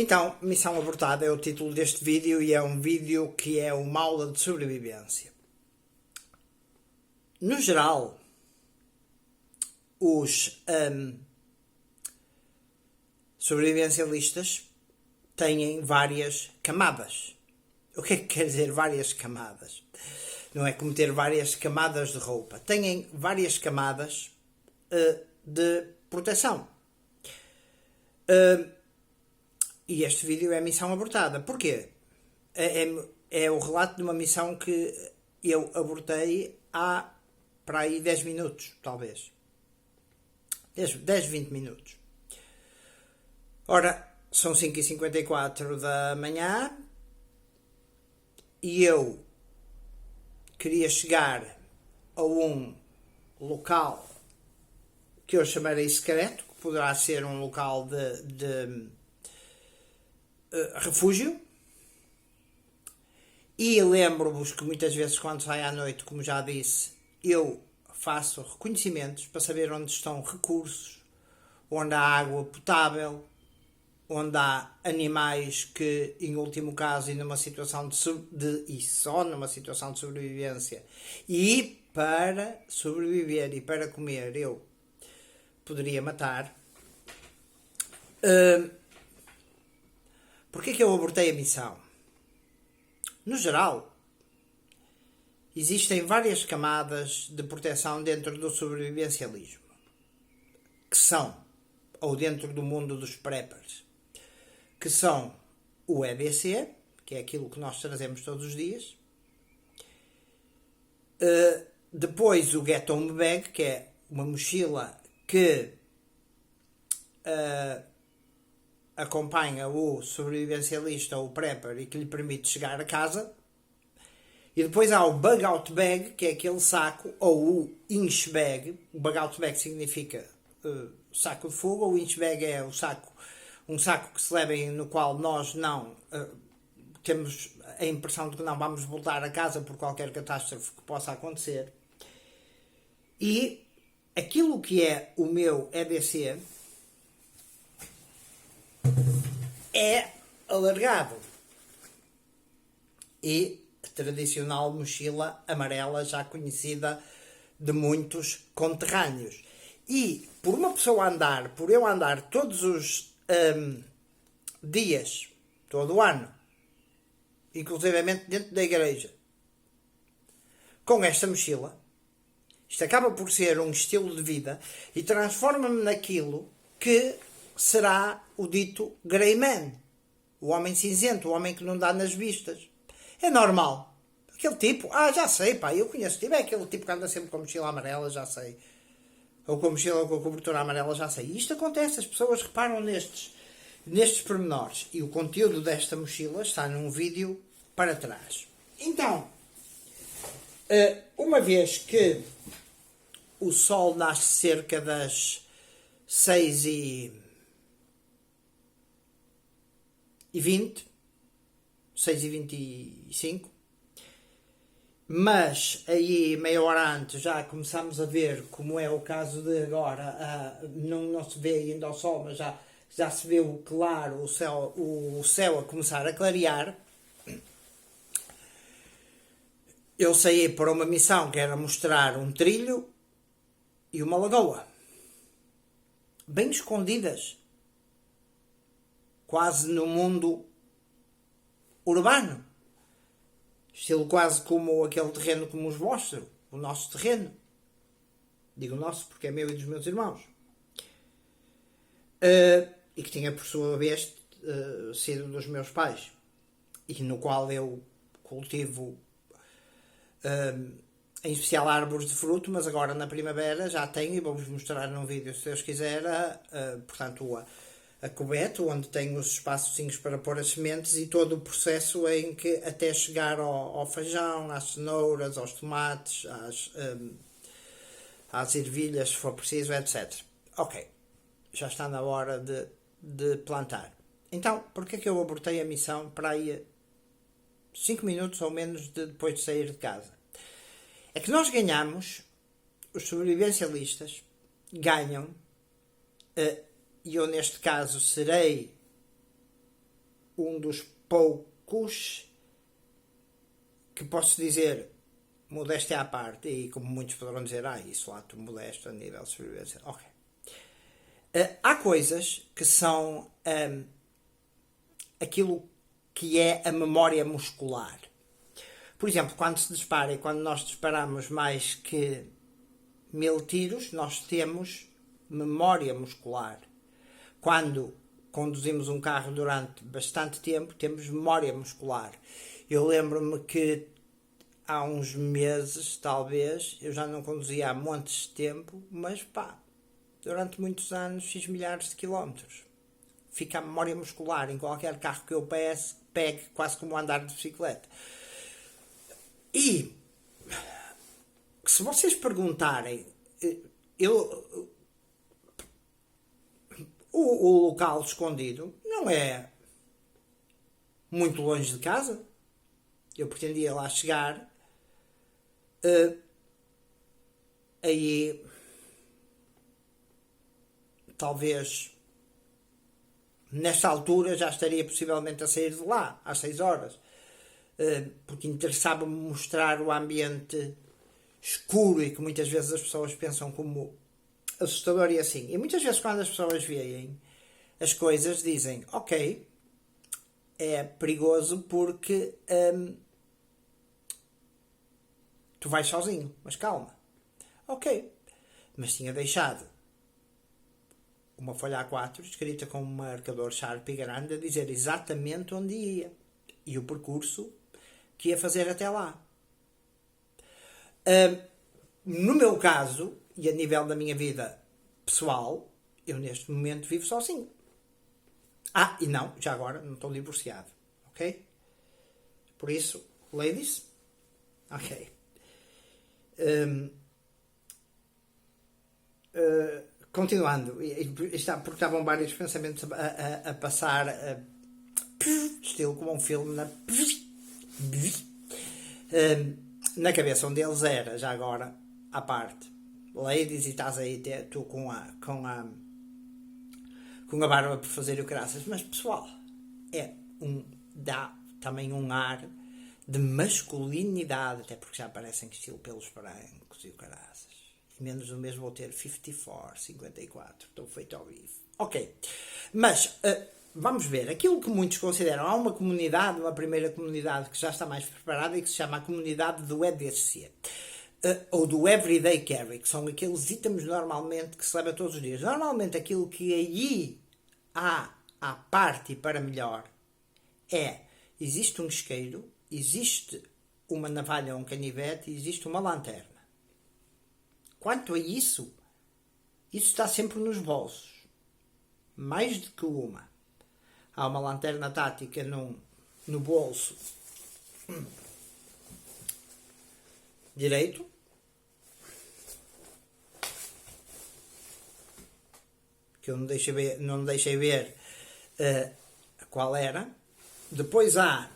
Então, Missão Abortada é o título deste vídeo e é um vídeo que é uma aula de sobrevivência. No geral, os sobrevivencialistas têm várias camadas. O que é que quer dizer várias camadas? Não é como ter várias camadas de roupa. Têm várias camadas de proteção. E este vídeo é Missão Abortada. Porquê? É o relato de uma missão que eu abortei há para aí 10 minutos, talvez. 10, 20 minutos. Ora, são 5h54 da manhã e eu queria chegar a um local que eu chamarei secreto, que poderá ser um local de refúgio. E lembro-vos que muitas vezes quando saio à noite, como já disse, eu faço reconhecimentos para saber onde estão recursos, onde há água potável, onde há animais que, em último caso, e numa situação e só numa situação de sobrevivência, e para sobreviver e para comer, eu poderia matar. Porquê que eu abortei a missão? No geral, existem várias camadas de proteção dentro do sobrevivencialismo, que são, ou dentro do mundo dos preppers, que são o EDC, que é aquilo que nós trazemos todos os dias, depois o Get Home Bag, que é uma mochila que acompanha o sobrevivencialista ou o prepper e que lhe permite chegar a casa. E depois há o Bug Out Bag, que é aquele saco, ou o Inch Bag. O Bug Out Bag significa saco de fogo, o Inch Bag é o saco, um saco que se leva no qual nós não temos a impressão de que não vamos voltar a casa por qualquer catástrofe que possa acontecer. E aquilo que é o meu EDC é alargado. E a tradicional mochila amarela, já conhecida de muitos conterrâneos. E por eu andar todos os dias, todo o ano, inclusivamente dentro da igreja, com esta mochila, isto acaba por ser um estilo de vida e transforma-me naquilo que será o dito Grey Man, o homem cinzento, o homem que não dá nas vistas. É normal. Aquele tipo, já sei, pá, eu conheço o tipo, é aquele tipo que anda sempre com a mochila amarela, já sei. Ou com a mochila com a cobertura amarela, já sei. E isto acontece, as pessoas reparam nestes pormenores. E o conteúdo desta mochila está num vídeo para trás. Então, uma vez que o sol nasce cerca das 6h20, 6h25, mas aí meia hora antes já começamos a ver, como é o caso de agora, não se vê ainda ao sol, mas já se vê o claro, o céu a começar a clarear. Eu saí para uma missão que era mostrar um trilho e uma lagoa, bem escondidas, quase no mundo urbano, estilo quase como aquele terreno que nos mostra, o nosso terreno. Digo nosso porque é meu e dos meus irmãos. E que tinha por sua vez sido dos meus pais. E no qual eu cultivo em especial árvores de fruto, mas agora na primavera já tenho, e vou-vos mostrar num vídeo se Deus quiser, portanto a cubete, onde tenho os espaçozinhos para pôr as sementes e todo o processo em que até chegar ao feijão, às cenouras, aos tomates, às ervilhas, se for preciso, etc. Ok, já está na hora de plantar. Então, porquê que eu abortei a missão para aí 5 minutos ou menos depois de sair de casa? É que nós ganhamos, os sobrevivencialistas ganham, e eu neste caso serei um dos poucos que posso dizer, modéstia à parte, e como muitos poderão dizer, isso lá, tu modesto a nível de sobrevivência. Ok. Há coisas que são aquilo que é a memória muscular. Por exemplo, quando nós disparamos mais que 1000 tiros, nós temos memória muscular. Quando conduzimos um carro durante bastante tempo, temos memória muscular. Eu lembro-me que há uns meses, talvez, eu já não conduzia há montes de tempo, mas durante muitos anos fiz milhares de quilómetros. Fica a memória muscular em qualquer carro que eu pegue, quase como andar de bicicleta. E se vocês perguntarem, o local escondido não é muito longe de casa. Eu pretendia lá chegar. Aí talvez nesta altura já estaria possivelmente a sair de lá às 6 horas, porque interessava-me mostrar o ambiente escuro e que muitas vezes as pessoas pensam como assustador e assim. E muitas vezes quando as pessoas veem as coisas dizem, ok, é perigoso porque tu vais sozinho, mas calma. Ok. Mas tinha deixado uma folha A4 escrita com um marcador Sharpie grande a dizer exatamente onde ia e o percurso que ia fazer até lá. No meu caso, e a nível da minha vida pessoal, eu neste momento vivo sozinho. E não, já agora, não estou divorciado. Ok? Por isso, ladies, ok. Continuando, porque estavam vários pensamentos a passar, estilo como um filme na cabeça. Um deles era, já agora, à parte, ladies, e estás aí tu com a barba por fazer o graças, mas pessoal, dá também um ar de masculinidade, até porque já aparecem estilo pelos brancos e o caraças. E menos do mês vou ter 54, 54, estou feito ao vivo. Ok, mas vamos ver, aquilo que muitos consideram, há uma comunidade, uma primeira comunidade que já está mais preparada e que se chama a comunidade do EDC. Ou do Everyday Carry, que são aqueles itens normalmente que se leva todos os dias. Normalmente aquilo que aí há à parte e para melhor existe um isqueiro, existe uma navalha ou um canivete e existe uma lanterna. Quanto a isso está sempre nos bolsos. Mais do que uma. Há uma lanterna tática no bolso direito. Que eu não deixei ver qual era. Depois há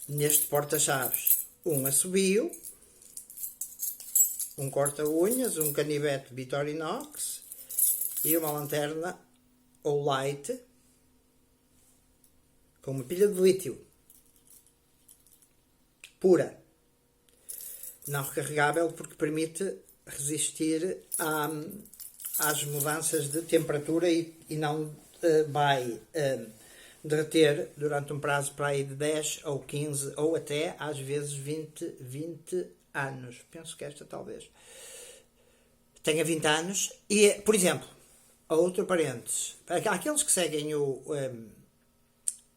neste porta-chaves um assobio, um corta-unhas, um canivete Victorinox e uma lanterna ou light com uma pilha de lítio pura, não recarregável, porque permite resistir às mudanças de temperatura e não vai derreter durante um prazo para aí de 10 ou 15 ou até às vezes 20 anos. Penso que esta talvez tenha 20 anos. E, por exemplo, a outro parênteses, para aqueles que seguem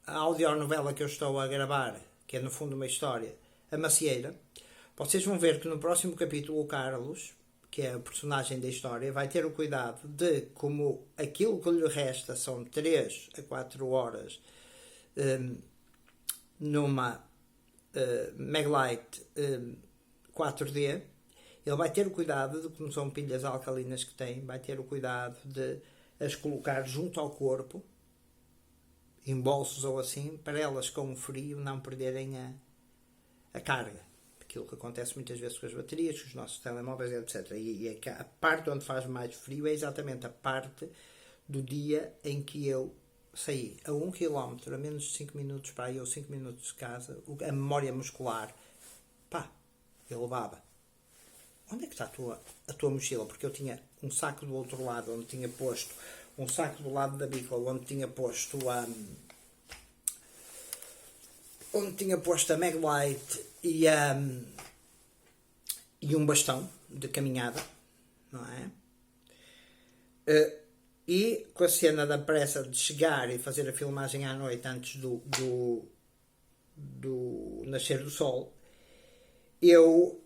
a audionovela que eu estou a gravar, que é no fundo uma história, A Macieira, vocês vão ver que no próximo capítulo o Carlos, que é a personagem da história, vai ter o cuidado de, como aquilo que lhe resta são 3 a 4 horas numa Maglite 4D, ele vai ter o cuidado de, como são pilhas alcalinas que tem, vai ter o cuidado de as colocar junto ao corpo, em bolsos ou assim, para elas com o frio não perderem a carga. Aquilo que acontece muitas vezes com as baterias, com os nossos telemóveis, etc. E a parte onde faz mais frio é exatamente a parte do dia em que eu saí a 1 km, a menos de 5 minutos para aí, ou 5 minutos de casa, a memória muscular, pá, eu levava. Onde é que está a tua mochila? Porque eu tinha um saco do outro lado, onde tinha posto um saco do lado da bicola, onde tinha posto a Maglite e um bastão de caminhada, não é? E com a cena da pressa de chegar e fazer a filmagem à noite antes do nascer do sol, eu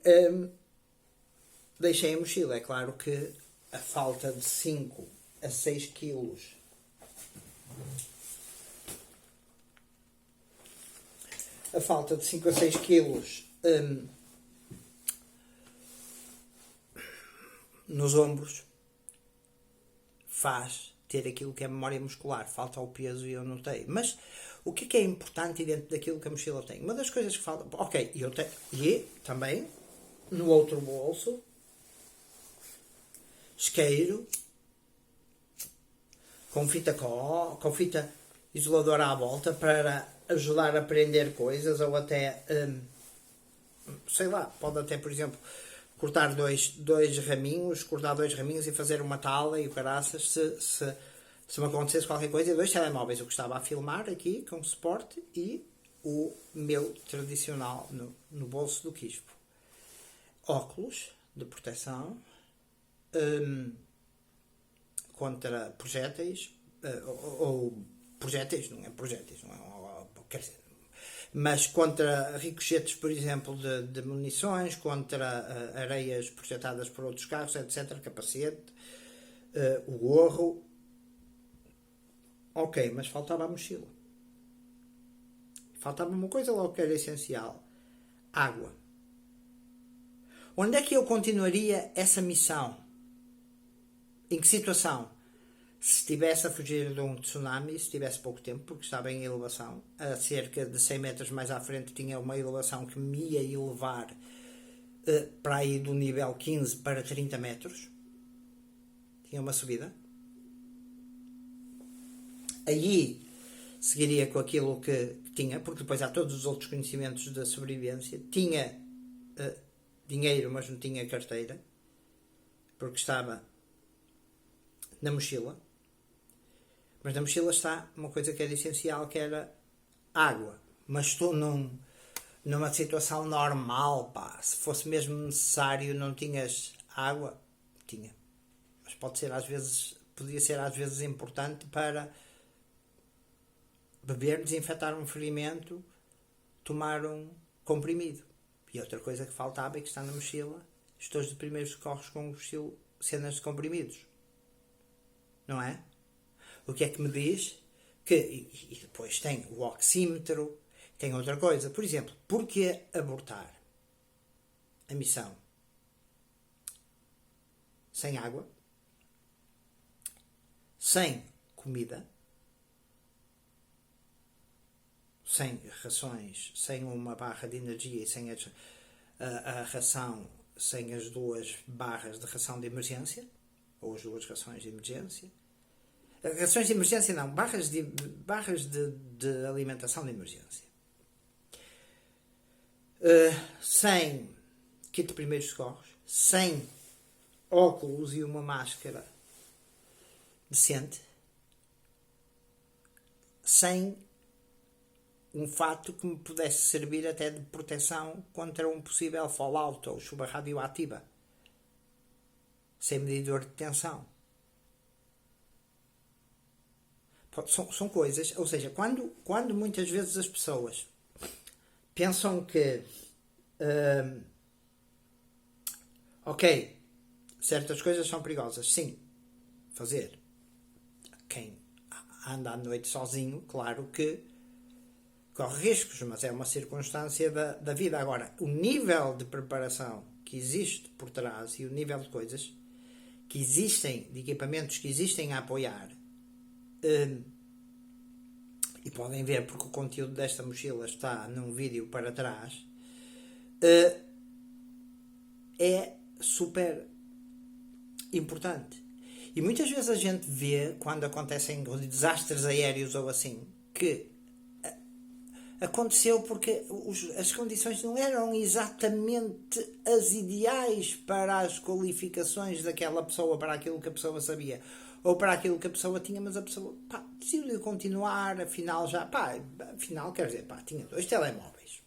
deixei a mochila. É claro que a falta de 5 a 6 quilos nos ombros faz ter aquilo que é memória muscular. Falta o peso e eu notei. Mas o que é importante dentro daquilo que a mochila tem? Uma das coisas que falta... Ok, eu tenho... E também, no outro bolso, isqueiro, com fita isoladora à volta para ajudar a prender coisas, ou até, sei lá, pode até, por exemplo, cortar dois raminhos e fazer uma tala e o caraças, se me acontecesse qualquer coisa, e 2 telemóveis, o que estava a filmar aqui com suporte e o meu tradicional no bolso do quispo. Óculos de proteção contra projéteis, ou projéteis, não é projéteis, não é, quer dizer, mas contra ricochetes, por exemplo, de munições, contra areias projetadas por outros carros, etc. Capacete, o gorro. Ok, mas faltava a mochila. Faltava uma coisa logo que era essencial: água. Onde é que eu continuaria essa missão? Em que situação? Se estivesse a fugir de um tsunami, se tivesse pouco tempo, porque estava em elevação, a cerca de 100 metros mais à frente tinha uma elevação que me ia elevar para aí do nível 15 para 30 metros. Tinha uma subida. Aí seguiria com aquilo que tinha, porque depois há todos os outros conhecimentos da sobrevivência. Tinha dinheiro, mas não tinha carteira, porque estava na mochila. Mas na mochila está uma coisa que era essencial, que era água. Mas estou numa situação normal, pá. Se fosse mesmo necessário, não tinhas água? Tinha. Mas podia ser às vezes importante para beber, desinfetar um ferimento, tomar um comprimido. E outra coisa que faltava e que está na mochila, estojos de primeiros socorros com cenas de comprimidos. Não é? O que é que me diz? E depois tem o oxímetro, tem outra coisa. Por exemplo, porquê abortar a missão? Sem água, sem comida, sem rações, sem uma barra de energia e sem a ração, sem as 2 barras de ração de emergência, ou as 2 rações de emergência. Rações de emergência não, barras de alimentação de emergência. Sem kit de primeiros socorros, sem óculos e uma máscara decente, sem um fato que me pudesse servir até de proteção contra um possível fallout ou chuva radioativa, sem medidor de tensão. São coisas, ou seja, quando muitas vezes as pessoas pensam que ok, certas coisas são perigosas, sim, fazer. Quem anda à noite sozinho, claro que corre riscos, mas é uma circunstância da vida. Agora, o nível de preparação que existe por trás e o nível de coisas que existem, de equipamentos que existem a apoiar, e podem ver porque o conteúdo desta mochila está num vídeo para trás, é super importante. E muitas vezes a gente vê, quando acontecem desastres aéreos ou assim, que aconteceu porque as condições não eram exatamente as ideais para as qualificações daquela pessoa, para aquilo que a pessoa sabia, ou para aquilo que a pessoa tinha, mas a pessoa, decidiu continuar, afinal quer dizer, tinha 2 telemóveis,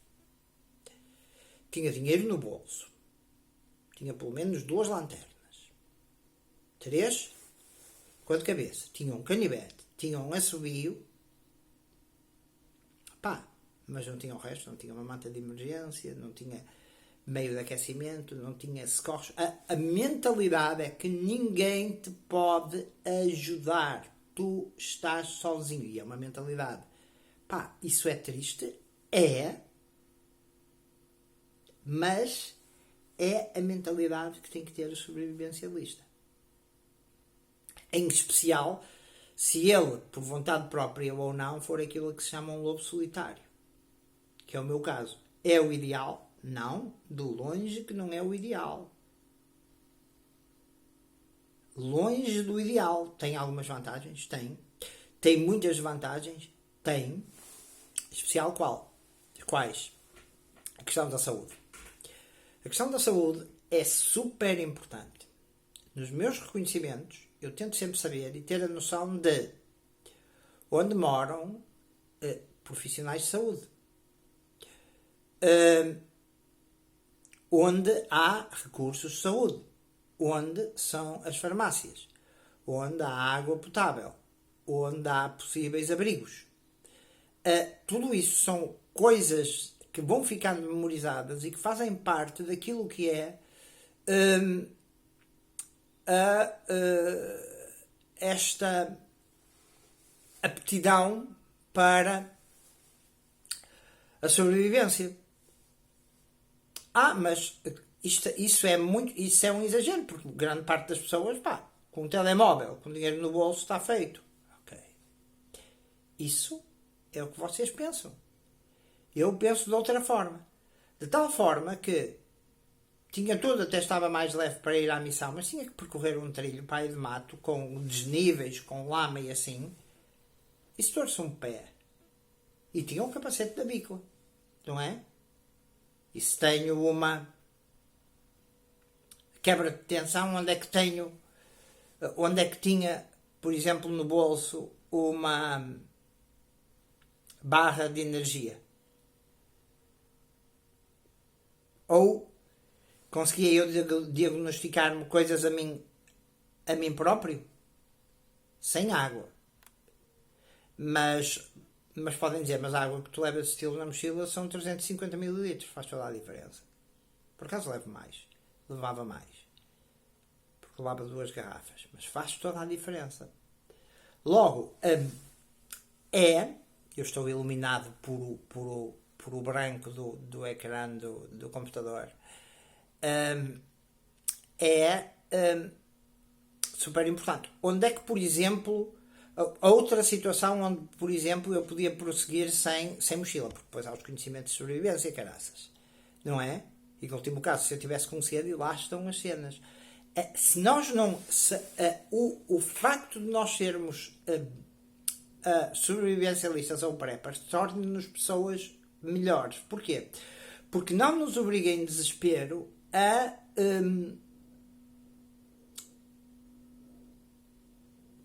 tinha dinheiro no bolso, tinha pelo menos 2 lanternas, 3 cor de cabeça, tinha um canivete, tinha um assobio, mas não tinha o resto, não tinha uma manta de emergência, não tinha meio de aquecimento, não tinha socorros. A mentalidade é que ninguém te pode ajudar, tu estás sozinho, e é uma mentalidade. Isso é triste? É, mas é a mentalidade que tem que ter o sobrevivencialista. Em especial, se ele, por vontade própria ou não, for aquilo que se chama um lobo solitário, que é o meu caso. É o ideal? Não, de longe que não é o ideal. Longe do ideal. Tem algumas vantagens? Tem. Tem muitas vantagens? Tem. Em especial quais? A questão da saúde. A questão da saúde é super importante. Nos meus reconhecimentos, eu tento sempre saber e ter a noção de onde moram profissionais de saúde. Onde há recursos de saúde. Onde são as farmácias. Onde há água potável. Onde há possíveis abrigos. Tudo isso são coisas que vão ficando memorizadas e que fazem parte daquilo que é esta aptidão para a sobrevivência. Mas isso é um exagero, porque grande parte das pessoas, com um telemóvel, com dinheiro no bolso, está feito. Ok. Isso é o que vocês pensam. Eu penso de outra forma. De tal forma que tinha tudo, até estava mais leve para ir à missão, mas tinha que percorrer um trilho de mato, com desníveis, com lama e assim, e se torce um pé. E tinha um capacete da bícola, não é? E se tenho uma quebra de tensão, onde é que tinha, por exemplo, no bolso, uma barra de energia? Ou conseguia eu diagnosticar-me coisas a mim próprio? Sem água. Mas podem dizer, mas a água que tu levas de estilo na mochila são 350 ml, faz toda a diferença. Por acaso levava mais. Porque levava 2 garrafas. Mas faz toda a diferença. Logo, eu estou iluminado por o branco do ecrã do computador, super importante. Onde é que, por exemplo, outra situação onde, por exemplo, eu podia prosseguir sem mochila, porque depois há os conhecimentos de sobrevivência, caraças, não é? E no último caso, se eu tivesse com sede, lá estão as cenas. Se nós não... o facto de nós sermos sobrevivencialistas ou preppers torna-nos pessoas melhores. Porquê? Porque não nos obriga em desespero a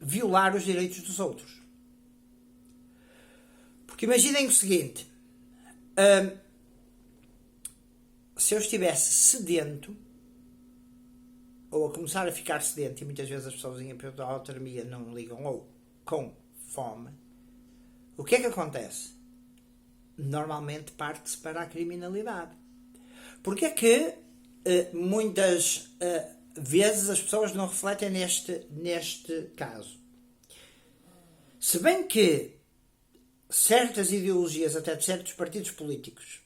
violar os direitos dos outros. Porque imaginem o seguinte, se eu estivesse sedento, ou a começar a ficar sedento, e muitas vezes as pessoas em hipotermia não ligam, ou com fome, o que é que acontece? Normalmente parte-se para a criminalidade. Porque é que muitas vezes as pessoas não refletem neste caso? Se bem que certas ideologias, até de certos partidos políticos,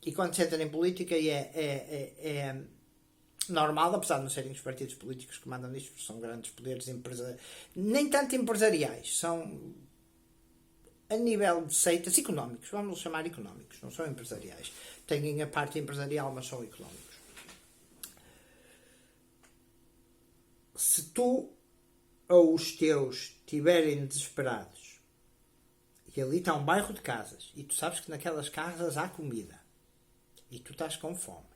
e quando se entra em política é normal, apesar de não serem os partidos políticos que mandam nisto, são grandes poderes empresariais, nem tanto empresariais, são a nível de seitas económicos, vamos chamar económicos, não são empresariais. Têm a parte empresarial, mas são económicos. se tu ou os teus estiverem desesperados e ali está um bairro de casas e tu sabes que naquelas casas há comida e tu estás com fome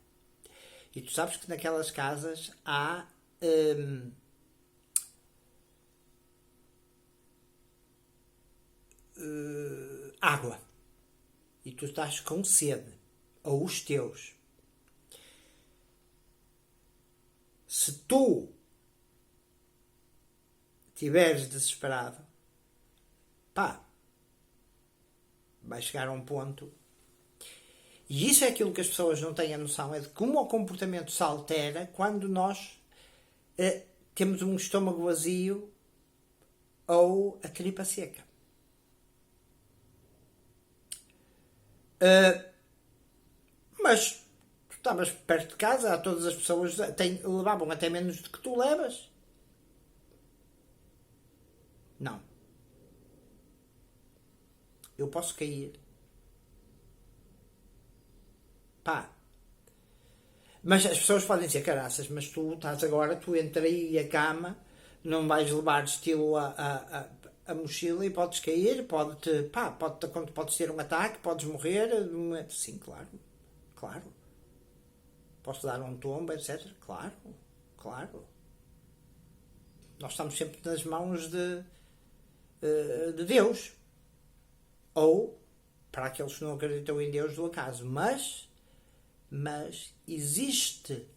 e tu sabes que naquelas casas há água e tu estás com sede, ou os teus, se tu estiveres desesperado, pá, vai chegar a um ponto. E isso é aquilo que as pessoas não têm a noção, é de como o comportamento se altera quando nós temos um estômago vazio ou a tripa seca. Mas tu estavas perto de casa, todas as pessoas levavam até menos do que tu levas. Não. Eu posso cair. Pá. Mas as pessoas podem dizer, caraças, mas tu estás agora, tu entre aí e a cama, não vais levar estilo a mochila e podes cair, podes ter um ataque, podes morrer. Sim, claro. Claro. Posso dar um tombo, etc. Claro. Claro. Nós estamos sempre nas mãos de Deus. Ou, para aqueles que não acreditam em Deus, do acaso. Mas existe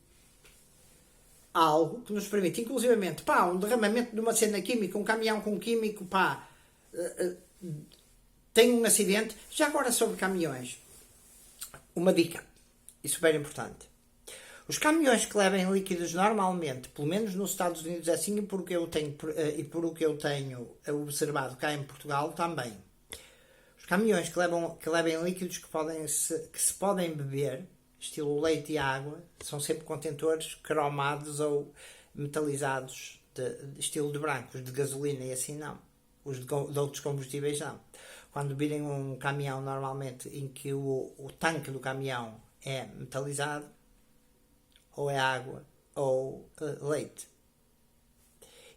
algo que nos permite, inclusivamente, um derramamento de uma cena química, um caminhão com químico, tem um acidente. Já agora sobre caminhões, uma dica, e super importante. Os caminhões que levem líquidos normalmente, pelo menos nos Estados Unidos é assim, e por o que eu tenho observado cá em Portugal também. Os caminhões que levem líquidos que se podem beber, estilo leite e água, são sempre contentores cromados ou metalizados, de estilo de branco. Os de gasolina e assim não. Os de outros combustíveis não. Quando virem um caminhão normalmente em que o tanque do caminhão é metalizado, ou é água, ou leite.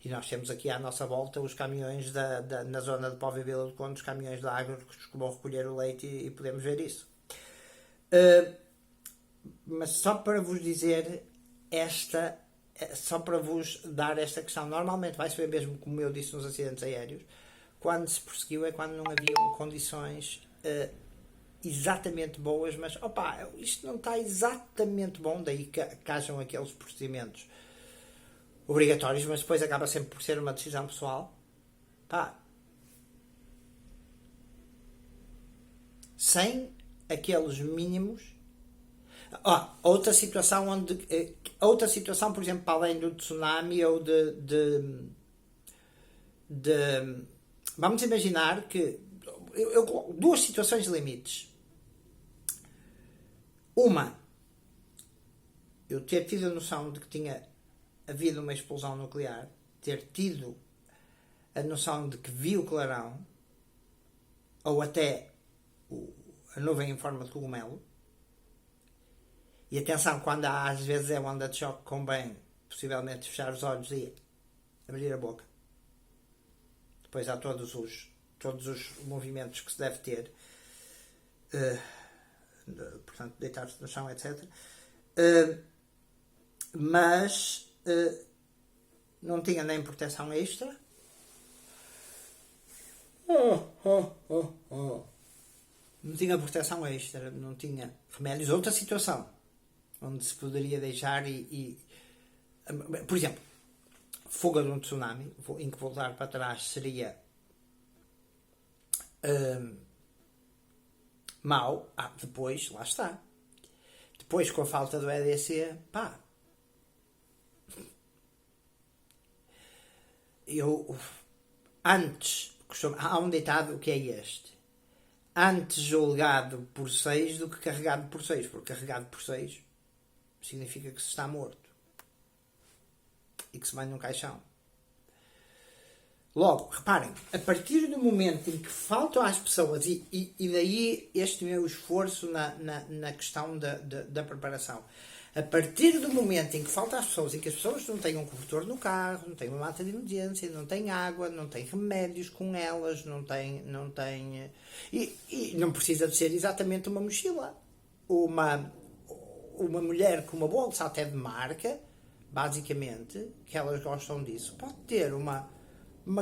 E nós temos aqui à nossa volta os caminhões na zona de Póvoa e Vila do Conde, os caminhões da água que vão recolher o leite e podemos ver isso. Mas só para vos dizer só para vos dar esta questão, normalmente vai-se ver mesmo, como eu disse, nos acidentes aéreos, quando se perseguiu é quando não haviam condições exatamente boas, mas isto não está exatamente bom, daí que hajam aqueles procedimentos obrigatórios, mas depois acaba sempre por ser uma decisão pessoal. Sem aqueles mínimos. Outra situação, por exemplo, para além do tsunami ou vamos imaginar que duas situações limites. Uma, eu ter tido a noção de que tinha havido uma explosão nuclear, ter tido a noção de que vi o clarão, ou até a nuvem em forma de cogumelo. E atenção, quando às vezes é onda de choque, convém possivelmente fechar os olhos e abrir a boca. Depois há todos os movimentos que se deve ter, portanto, deitar-se no chão, etc. Mas não tinha nem proteção extra. Não tinha proteção extra, não tinha remédios. Outra situação onde se poderia deixar por exemplo, fuga de um tsunami, em que voltar para trás seria mau. Depois, lá está. Depois, com a falta do EDC, há um ditado que é este: antes julgado por 6 do que carregado por 6, porque carregado por 6 significa que se está morto e que se vai num caixão. Logo, reparem, a partir do momento em que faltam às pessoas, e daí este meu esforço na questão da preparação, A partir do momento em que falta às pessoas e que as pessoas não têm um cobertor no carro, não têm uma mata de emergência, não têm água, não têm remédios com elas, não têm e não precisa de ser exatamente uma mochila. Uma mulher com uma bolsa até de marca, basicamente, que elas gostam disso, pode ter uma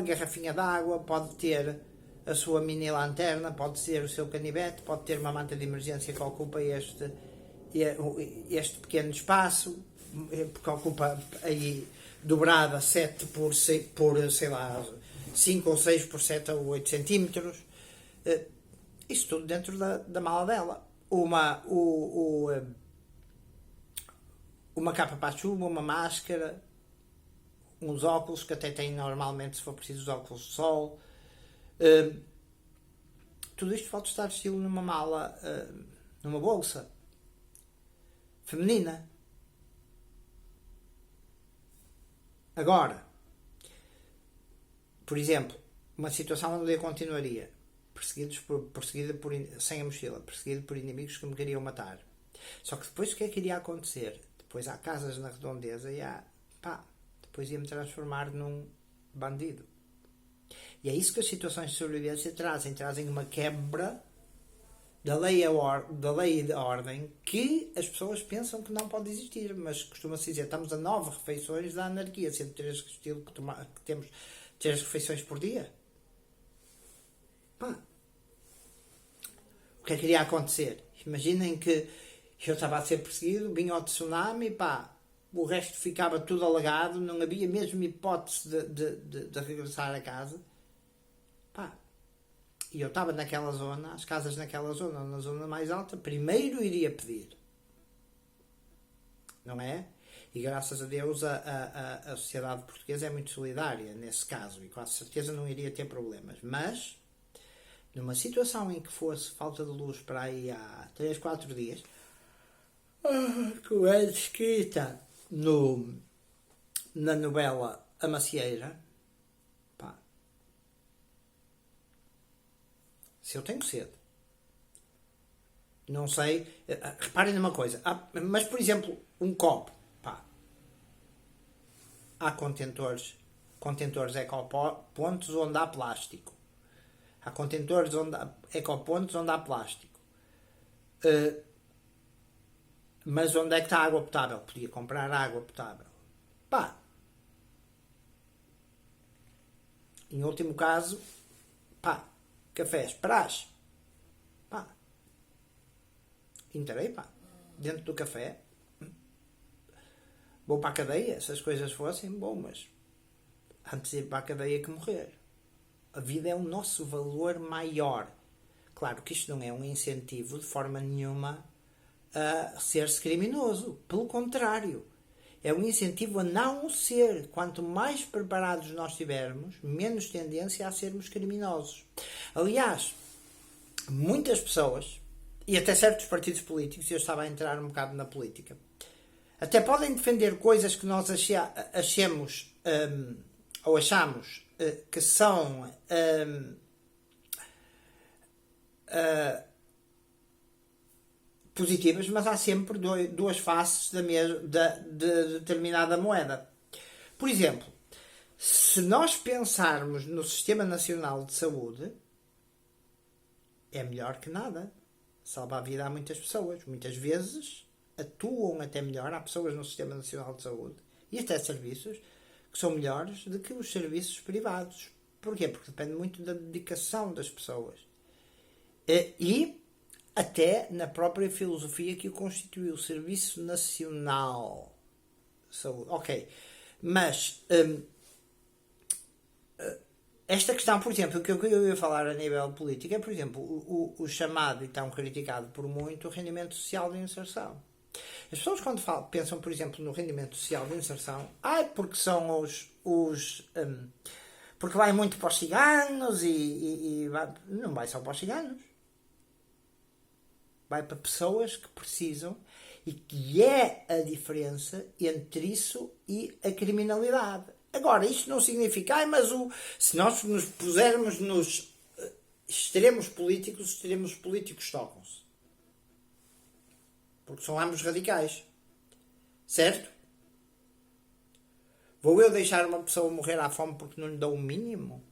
garrafinha de água, pode ter a sua mini lanterna, pode ter o seu canivete, pode ter uma manta de emergência que ocupa este pequeno espaço, porque ocupa aí dobrada 7 por, sei lá, 5 ou 6 por 7 ou 8 centímetros. Isso tudo dentro da mala dela. Uma capa para a chuva, uma máscara, uns óculos, que até tem normalmente, se for preciso, os óculos de sol. Tudo isto pode estar estilo numa mala, numa bolsa feminina. Agora, por exemplo, uma situação onde eu continuaria sem a mochila, perseguido por inimigos que me queriam matar. Só que depois o que é que iria acontecer? Depois há casas na redondeza e depois ia-me transformar num bandido. E é isso que as situações de sobrevivência trazem uma quebra da lei e da ordem que as pessoas pensam que não pode existir, mas costuma-se dizer, estamos a 9 refeições da anarquia, sendo que temos 3 refeições por dia. O que é que iria acontecer? Imaginem que eu estava a ser perseguido, vinha o tsunami, o resto ficava tudo alagado, não havia mesmo hipótese de regressar a casa. E eu estava naquela zona, as casas naquela zona, na zona mais alta, primeiro iria pedir. Não é? E graças a Deus a sociedade portuguesa é muito solidária nesse caso e com a certeza não iria ter problemas. Mas, numa situação em que fosse falta de luz para aí há 3, 4 dias, como é descrita na novela A Macieira, se eu tenho sede, não sei, reparem numa coisa, mas por exemplo, um copo, há contentores ecopontos onde há plástico, há contentores ecopontos onde há plástico, mas onde é que está a água potável? Podia comprar água potável. Em último caso, cafés, praxe. Entrei, dentro do café. Vou para a cadeia, se as coisas fossem, mas antes de ir para a cadeia que morrer. A vida é o nosso valor maior. Claro que isto não é um incentivo de forma nenhuma a ser-se criminoso. Pelo contrário, é um incentivo a não ser. Quanto mais preparados nós estivermos, menos tendência a sermos criminosos. Aliás, muitas pessoas, e até certos partidos políticos, e eu estava a entrar um bocado na política, até podem defender coisas que nós achamos que são positivas, mas há sempre duas faces de determinada moeda. Por exemplo, se nós pensarmos no Sistema Nacional de Saúde, é melhor que nada. Salva a vida a muitas pessoas. Muitas vezes atuam até melhor. Há pessoas no Sistema Nacional de Saúde e até serviços que são melhores do que os serviços privados. Porquê? Porque depende muito da dedicação das pessoas. E até na própria filosofia que o constituiu, o Serviço Nacional de Saúde. Ok. Mas esta questão, por exemplo, o que eu ia falar a nível político é, por exemplo, o chamado e tão criticado por muito rendimento social de inserção. As pessoas quando pensam, por exemplo, no rendimento social de inserção, porque são porque vai muito para os ciganos não vai só para os ciganos. Vai para pessoas que precisam e que é a diferença entre isso e a criminalidade. Agora, isto não significa, se nós nos pusermos nos extremos políticos tocam-se. Porque são ambos radicais. Certo? Vou eu deixar uma pessoa morrer à fome porque não lhe dou o mínimo?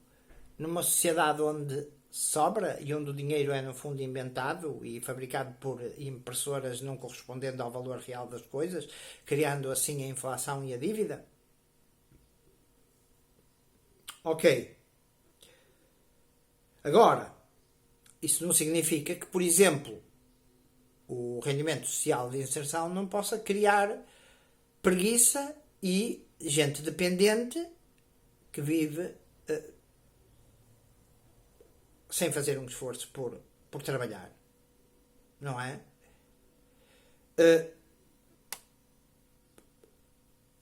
Numa sociedade onde sobra e onde o dinheiro é no fundo inventado e fabricado por impressoras não correspondendo ao valor real das coisas, criando assim a inflação e a dívida? Ok. Agora, isso não significa que, por exemplo, o rendimento social de inserção não possa criar preguiça e gente dependente que vive sem fazer um esforço por trabalhar. Não é?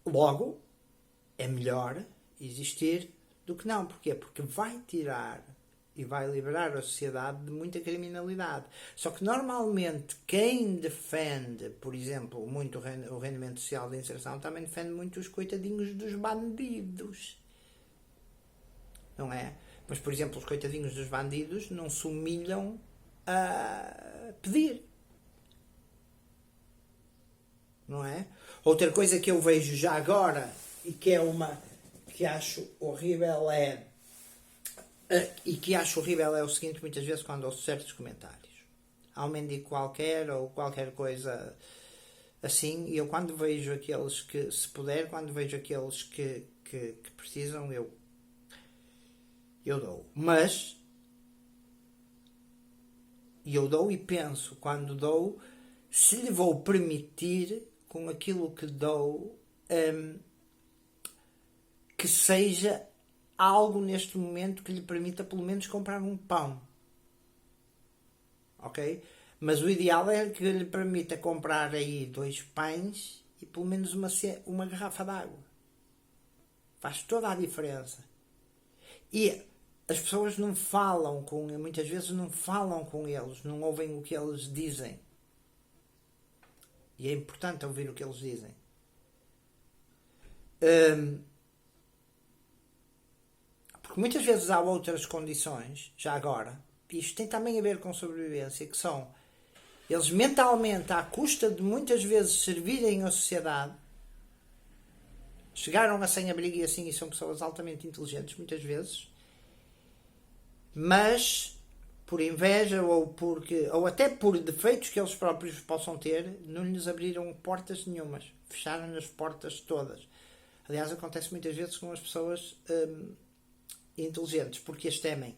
Logo, é melhor existir do que não. Porquê? Porque vai tirar e vai liberar a sociedade de muita criminalidade. Só que normalmente quem defende, por exemplo, muito o rendimento social de inserção também defende muito os coitadinhos dos bandidos. Não é? Mas, por exemplo, os coitadinhos dos bandidos não se humilham a pedir. Não é? Outra coisa que eu vejo já agora e que é uma que acho horrível é o seguinte, muitas vezes quando ouço certos comentários. Há um mendigo qualquer ou qualquer coisa assim, e eu quando vejo aqueles que, se puder, quando vejo aqueles que precisam, eu dou. Mas eu dou e penso, quando dou, se lhe vou permitir, com aquilo que dou, que seja algo neste momento que lhe permita pelo menos comprar um pão. Ok? Mas o ideal é que lhe permita comprar aí 2 pães e pelo menos uma garrafa de água. Faz toda a diferença. E as pessoas não falam muitas vezes não falam com eles, não ouvem o que eles dizem. E é importante ouvir o que eles dizem. Porque muitas vezes há outras condições, já agora, e isto tem também a ver com sobrevivência, que são eles mentalmente, à custa de muitas vezes servirem à sociedade, chegaram a sem-abrigo e assim, e são pessoas altamente inteligentes, muitas vezes, mas por inveja ou até por defeitos que eles próprios possam ter, não lhes abriram portas nenhumas, fecharam as portas todas. Aliás, acontece muitas vezes com as pessoas inteligentes, porque as temem.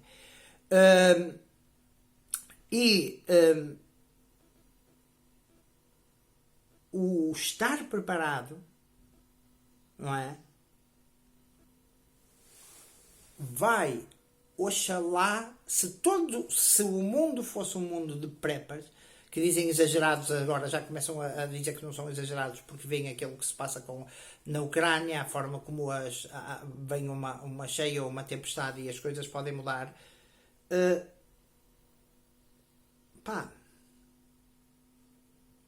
O estar preparado, não é? Vai, oxalá, se o mundo fosse um mundo de preppers, que dizem exagerados, agora já começam a dizer que não são exagerados porque vem aquilo que se passa na Ucrânia, a forma como vem uma cheia ou uma tempestade e as coisas podem mudar.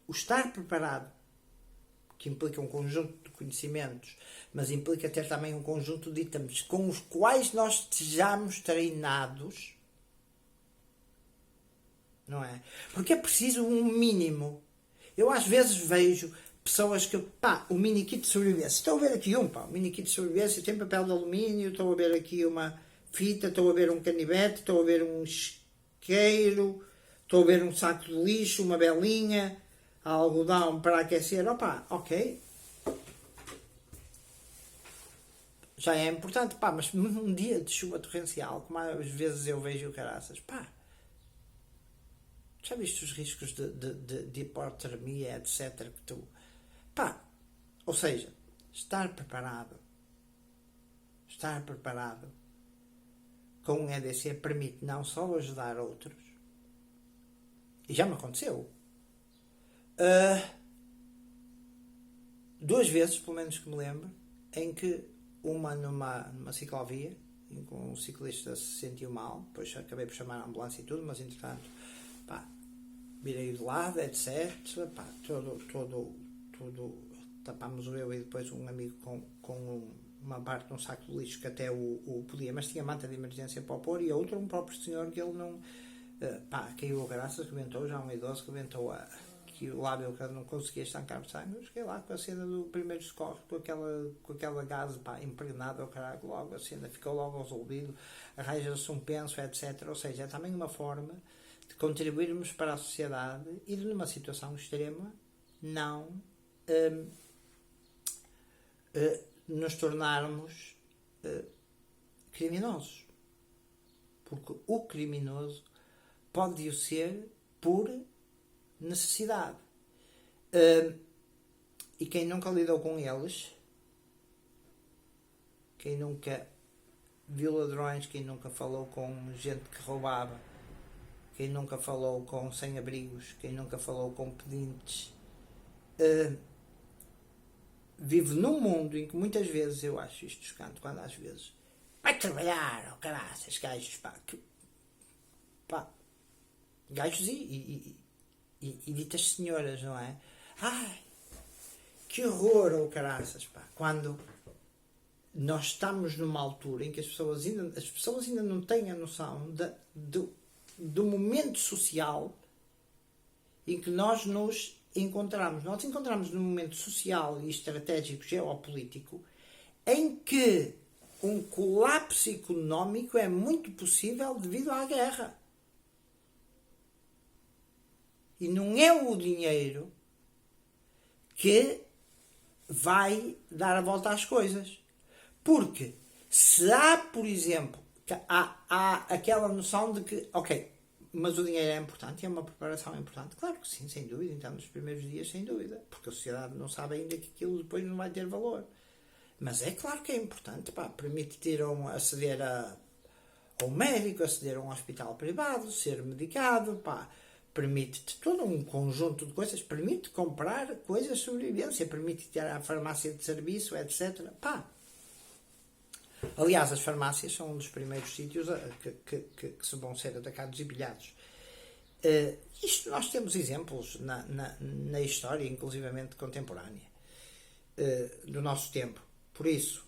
O estar preparado, que implica um conjunto de conhecimentos, mas implica ter também um conjunto de itens com os quais nós estejamos treinados, não é? Porque é preciso um mínimo. Eu às vezes vejo pessoas que, o mini kit de sobrevivência, estou a ver aqui o mini kit de sobrevivência, tem papel de alumínio, estou a ver aqui uma fita, estou a ver um canivete, estou a ver um isqueiro, estou a ver um saco de lixo, uma belinha, algodão para aquecer, ok. Já é importante, mas num dia de chuva torrencial, como às vezes eu vejo caraças, já viste os riscos de hipotermia, etc. Ou seja, estar preparado com um EDC permite não só ajudar outros, e já me aconteceu, 2 vezes, pelo menos que me lembro, em que uma numa ciclovia, em que um ciclista se sentiu mal, depois acabei por chamar a ambulância e tudo, mas entretanto, virei de lado, etc. Tudo tapámos eu e depois um amigo com uma parte de um saco de lixo que até o podia, mas tinha manta de emergência para o pôr, e um próprio senhor que ele não caiu a graça, rebentou, já um idoso, rebentou que o lábio que não conseguia estancar o sangue, eu cheguei lá com a cena do primeiro socorro, com aquela gase, pá, impregnada ao caralho, logo a cena ficou logo resolvido, arranja-se um penso, etc. Ou seja, é também uma forma de contribuirmos para a sociedade e de, numa situação extrema, não nos tornarmos criminosos. Porque o criminoso pode o ser por necessidade. E quem nunca lidou com eles, quem nunca viu ladrões, quem nunca falou com gente que roubava, quem nunca falou com sem-abrigos, quem nunca falou com pedintes, vive num mundo em que muitas vezes eu acho isto chocante, quando às vezes vai trabalhar, oh caraças, gajos, pá, gajos e ditas senhoras, não é? Ai, que horror, oh caraças, pá, quando nós estamos numa altura em que as pessoas ainda não têm a noção do momento social em que nós nos encontramos. Nós encontramos num momento social e estratégico geopolítico em que um colapso económico é muito possível devido à guerra. E não é o dinheiro que vai dar a volta às coisas. Porque se há, por exemplo, há aquela noção de que, ok, mas o dinheiro é importante e é uma preparação importante. Claro que sim, sem dúvida. Então, nos primeiros dias, sem dúvida. Porque a sociedade não sabe ainda que aquilo depois não vai ter valor. Mas é claro que é importante. Pá, permite-te aceder a um médico, aceder a um hospital privado, ser medicado, pá, permite-te todo um conjunto de coisas. Permite comprar coisas de sobrevivência, permite-te ir à farmácia de serviço, etc. Pá. Aliás, as farmácias são um dos primeiros sítios que se vão ser atacados e pilhados. Isto nós temos exemplos na história, inclusivamente contemporânea, do nosso tempo. Por isso,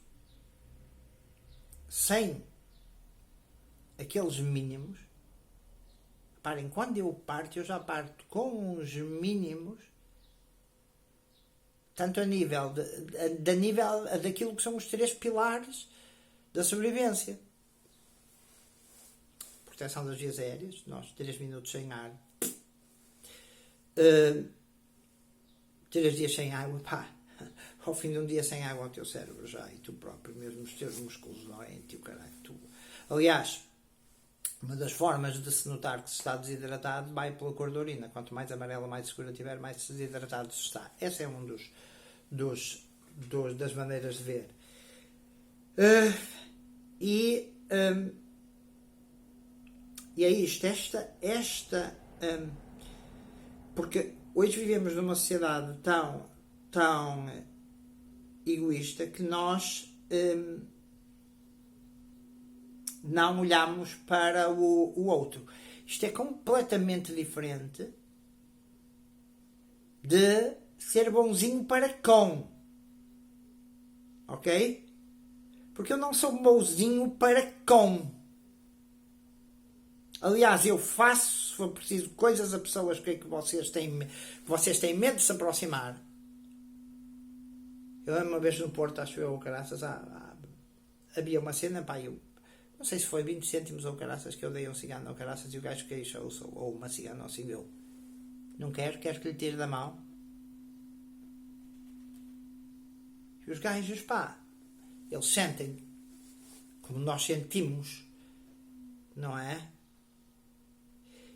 sem aqueles mínimos, reparem, quando eu já parto com os mínimos, tanto a nível daquilo que são os 3 pilares da sobrevivência. Proteção das vias aéreas, nós 3 minutos sem ar, 3 dias sem água, pá, ao fim de um dia sem água o teu cérebro já, e tu próprio, mesmo os teus músculos doentes, o caralho, tu. Aliás, uma das formas de se notar que se está desidratado vai pela cor da urina. Quanto mais amarela, mais escura tiver, mais desidratado se está. Essa é uma das maneiras de ver. E é isto, porque hoje vivemos numa sociedade tão egoísta que nós não olhamos para o outro. Isto é completamente diferente de ser bonzinho para com. Ok? Porque eu não sou bonzinho para com. Aliás, eu faço, se for preciso, coisas a pessoas que vocês têm medo de se aproximar. Eu lembro uma vez no Porto, acho eu, caraças, havia uma cena, pá, eu não sei se foi 20 cêntimos ou caraças que eu dei um cigano ou caraças e o gajo queixou-se, ou uma cigana assim, eu não quero que lhe tire da mão. E os gajos, pá, eles sentem como nós sentimos, não é?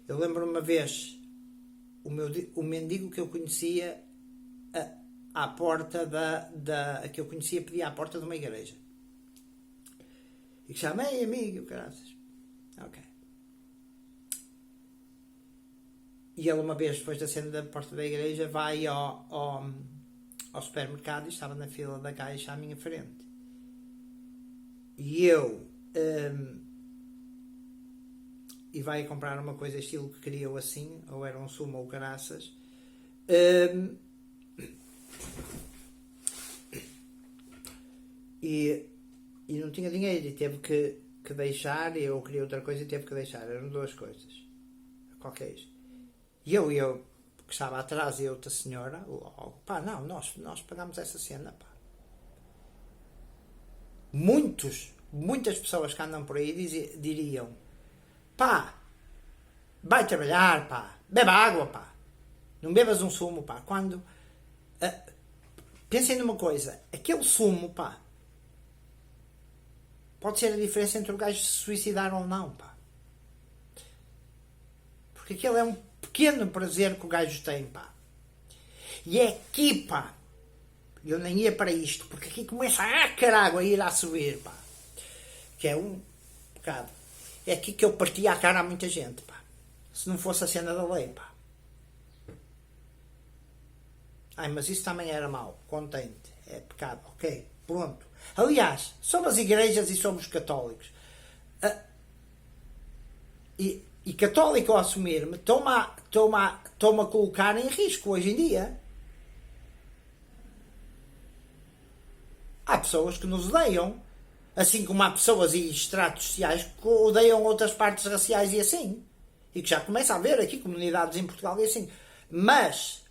Eu lembro uma vez o mendigo que eu conhecia à porta que eu conhecia pedia à porta de uma igreja. E que chamei amigo, graças. Ok. E ele uma vez, depois da cena da porta da igreja, vai ao supermercado e estava na fila da caixa à minha frente. E eu e vai comprar uma coisa estilo que queria ou assim, ou era um sumo ou caraças, e não tinha dinheiro e teve que deixar, e eu queria outra coisa e teve que deixar, eram 2 coisas qualquer. E eu que estava atrás e outra senhora, logo, pá, não, nós pagámos essa cena, pá. Muitas pessoas que andam por aí diriam, pá, vai trabalhar, pá, bebe água, pá, não bebas um sumo, pá. Quando, pensem numa coisa, aquele sumo, pá, pode ser a diferença entre o gajo se suicidar ou não, pá. Porque aquele é um pequeno prazer que o gajo tem, pá. E é aqui, pá, eu nem ia para isto, porque aqui começa caralho a ir a subir, pá. Que é um bocado. É aqui que eu partia a cara a muita gente, pá. Se não fosse a cena da lei, pá. Ai, mas isso também era mau. Contente. É pecado. Ok, pronto. Aliás, sobre as igrejas e sobre os católicos. E católico ao assumir-me, estou-me a colocar em risco hoje em dia. Há pessoas que nos odeiam. Assim como há pessoas e estratos sociais que odeiam outras partes raciais e assim. E que já começa a haver aqui comunidades em Portugal e assim. Mas,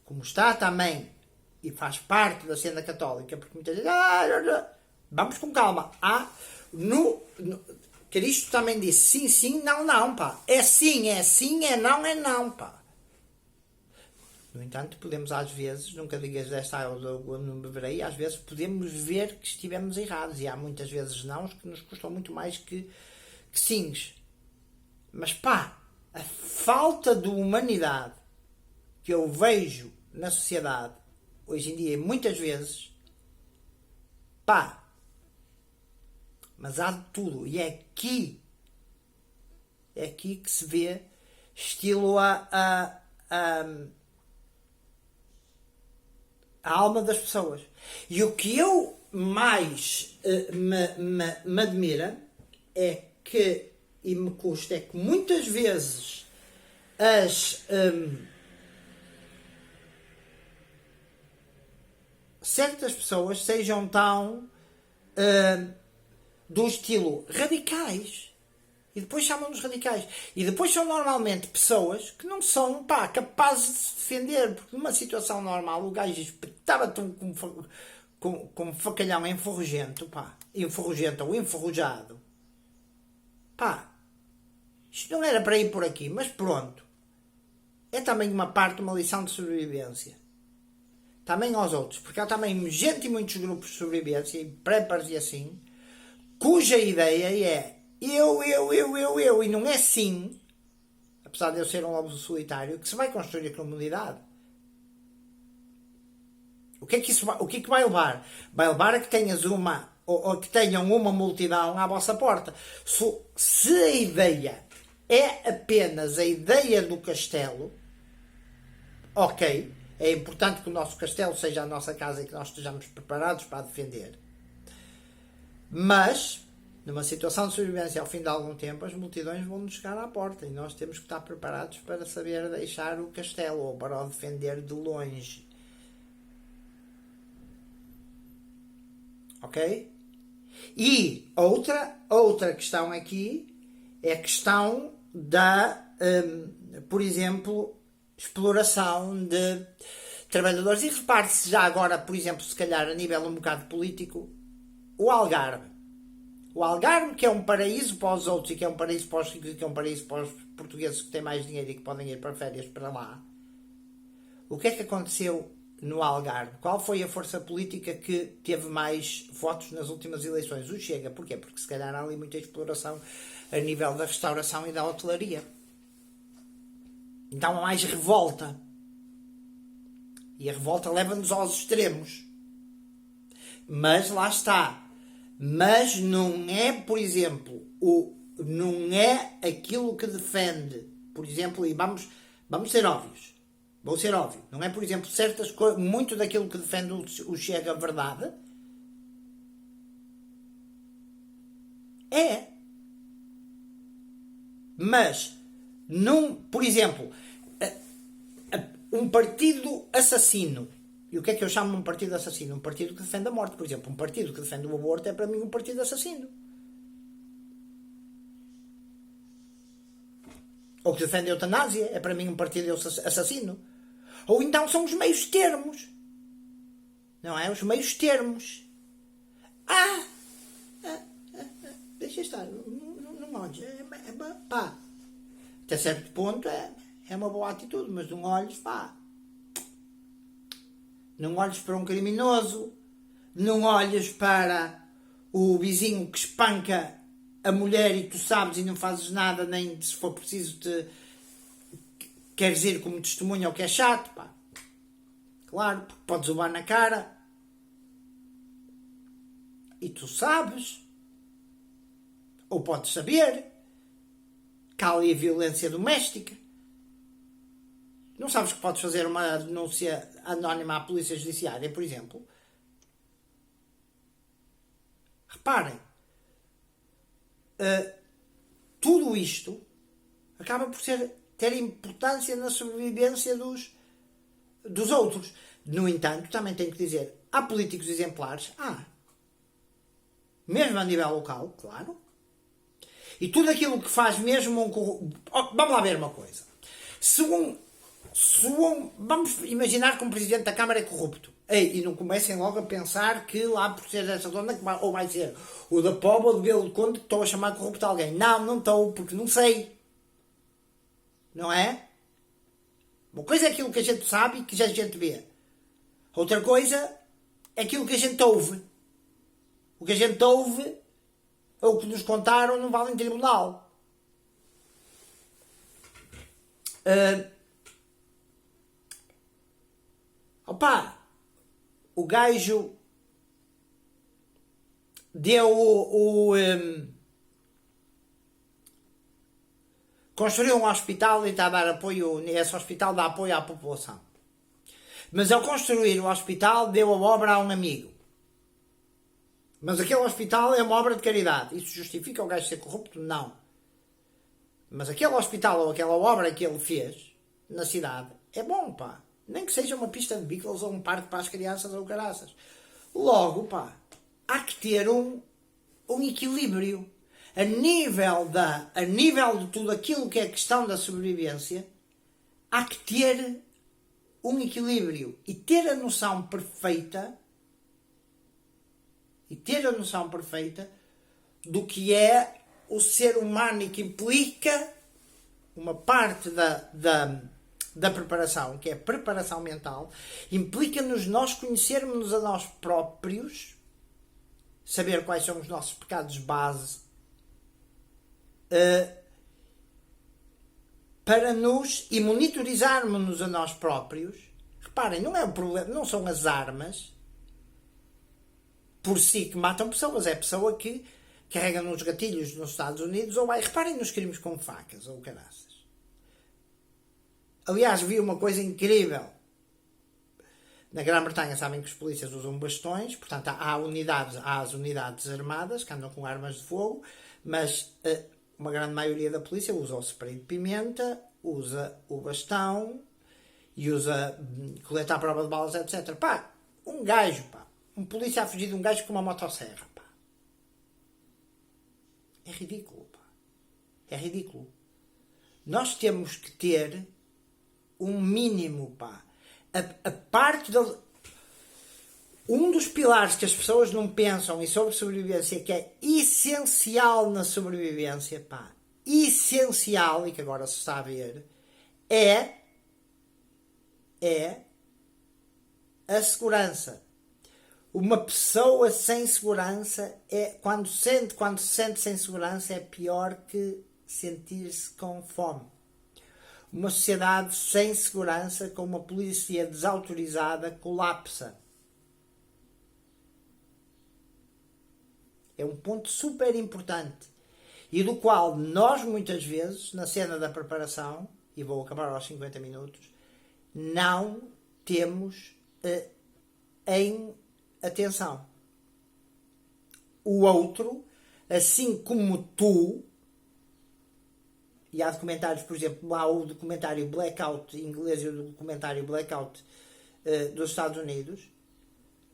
como está também, e faz parte da cena católica, porque muitas vezes, vamos com calma. Cristo também disse sim, não, pá. É sim, é não, pá. No entanto, podemos às vezes, nunca digas desta água não beberei, às vezes podemos ver que estivemos errados. E há muitas vezes não que nos custam muito mais que sims. Mas pá, a falta de humanidade que eu vejo na sociedade, hoje em dia, muitas vezes, pá, mas há de tudo. E é aqui que se vê estilo a alma das pessoas. E o que eu mais me admira é que, e me custa, é que muitas vezes certas pessoas sejam tão do estilo radicais. E depois chamam-nos radicais. E depois são normalmente pessoas que não são, pá, capazes de se defender. Porque numa situação normal o gajo espetava-te com facalhão enferrugento, pá. Enferrugento ou enferrujado. Pá. Isto não era para ir por aqui, mas pronto. É também uma parte, uma lição de sobrevivência. Também aos outros. Porque há também gente em muitos grupos de sobrevivência, e preppers e assim, cuja ideia é eu, e não é assim, apesar de eu ser um lobo solitário, que se vai construir a comunidade. O que é que vai levar? Vai levar a que tenhas ou que tenham uma multidão à vossa porta. Se a ideia é apenas a ideia do castelo, ok, é importante que o nosso castelo seja a nossa casa e que nós estejamos preparados para a defender. Mas numa situação de sobrevivência ao fim de algum tempo, as multidões vão nos chegar à porta e nós temos que estar preparados para saber deixar o castelo ou para o defender de longe. Ok? E outra questão aqui é a questão da, por exemplo, exploração de trabalhadores. E repare-se já agora, por exemplo, se calhar a nível um bocado político, o Algarve. O Algarve, que é um paraíso para os outros e que é um paraíso para os ricos e que é um paraíso para os portugueses que têm mais dinheiro e que podem ir para férias para lá. O que é que aconteceu no Algarve? Qual foi a força política que teve mais votos nas últimas eleições? O Chega. Porquê? Porque se calhar há ali muita exploração a nível da restauração e da hotelaria. Então há mais revolta. E a revolta leva-nos aos extremos. Mas lá está. Mas não é, por exemplo, não é aquilo que defende, por exemplo, e vamos ser óbvios. Vou ser óbvio. Não é, por exemplo, certas coisas, muito daquilo que defende o Chega verdade. É. Mas, não, por exemplo, um partido assassino. E o que é que eu chamo de um partido assassino? Um partido que defende a morte, por exemplo. Um partido que defende o aborto é para mim um partido assassino. Ou que defende a eutanásia, é para mim um partido assassino. Ou então são os meios termos. Não é? Os meios termos. Deixa estar, não olhes. Pá. Até certo ponto é uma boa atitude, mas não olhes, pá. Não olhes para um criminoso, não olhes para o vizinho que espanca a mulher e tu sabes e não fazes nada, nem se for preciso queres ir como testemunha, o que é chato, pá. Claro, porque podes levar na cara. E tu sabes, ou podes saber, que há ali a violência doméstica. Não sabes que podes fazer uma denúncia anónima à Polícia Judiciária, por exemplo? Reparem, tudo isto acaba por ter importância na sobrevivência dos outros. No entanto, também tenho que dizer, há políticos exemplares? Mesmo a nível local, claro. E tudo aquilo que faz mesmo vamos lá ver uma coisa. Vamos imaginar que um presidente da Câmara é corrupto. E não comecem logo a pensar que lá por ser dessa zona ou vai ser o da Póvoa ou de Vila do Conde que estou a chamar corrupto a alguém. Não estou, porque não sei. Não é? Uma coisa é aquilo que a gente sabe e que a gente vê. Outra coisa é aquilo que a gente ouve. O que a gente ouve ou o que nos contaram não vale em tribunal. O gajo deu construiu um hospital e está a dar apoio, esse hospital dá apoio à população. Mas ao construir o hospital deu a obra a um amigo. Mas aquele hospital é uma obra de caridade. Isso justifica o gajo ser corrupto? Não. Mas aquele hospital ou aquela obra que ele fez na cidade é bom, pá. Nem que seja uma pista de bicicletas ou um parque para as crianças ou caraças. Logo, pá, há que ter um equilíbrio. A nível de tudo aquilo que é questão da sobrevivência, há que ter um equilíbrio. E ter a noção perfeita do que é o ser humano e que implica uma parte da preparação, que é a preparação mental, implica-nos nós conhecermos a nós próprios, saber quais são os nossos pecados base, para nos e monitorizarmos-nos a nós próprios. Reparem, não é o problema, não são as armas por si que matam pessoas, é a pessoa que carrega nos gatilhos nos Estados Unidos ou vai. Reparem nos crimes com facas ou caraças. Aliás, vi uma coisa incrível. Na Grã-Bretanha sabem que os polícias usam bastões, portanto há as unidades armadas que andam com armas de fogo, mas uma grande maioria da polícia usa o spray de pimenta, usa o bastão e usa colete à prova de balas, etc. Pá, um polícia a fugir de um gajo com uma motosserra, pá. É ridículo, pá. É ridículo. Nós temos que ter um mínimo, pá. A parte um dos pilares que as pessoas não pensam e sobre sobrevivência, que é essencial na sobrevivência, pá, essencial, e que agora se está a ver, é a segurança. Uma pessoa sem segurança quando se sente sem segurança é pior que sentir-se com fome. Uma sociedade sem segurança, com uma polícia desautorizada, colapsa. É um ponto super importante e do qual nós muitas vezes, na cena da preparação, e vou acabar aos 50 minutos, não temos em atenção. O outro, assim como tu, e há documentários, por exemplo, há o documentário Blackout inglês e o documentário Blackout dos Estados Unidos,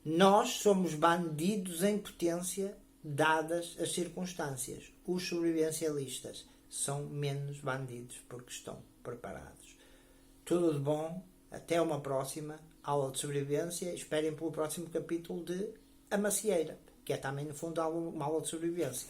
nós somos bandidos em potência dadas as circunstâncias. Os sobrevivencialistas são menos bandidos porque estão preparados. Tudo de bom, até uma próxima aula de sobrevivência. Esperem pelo próximo capítulo de A Macieira, que é também, no fundo, uma aula de sobrevivência.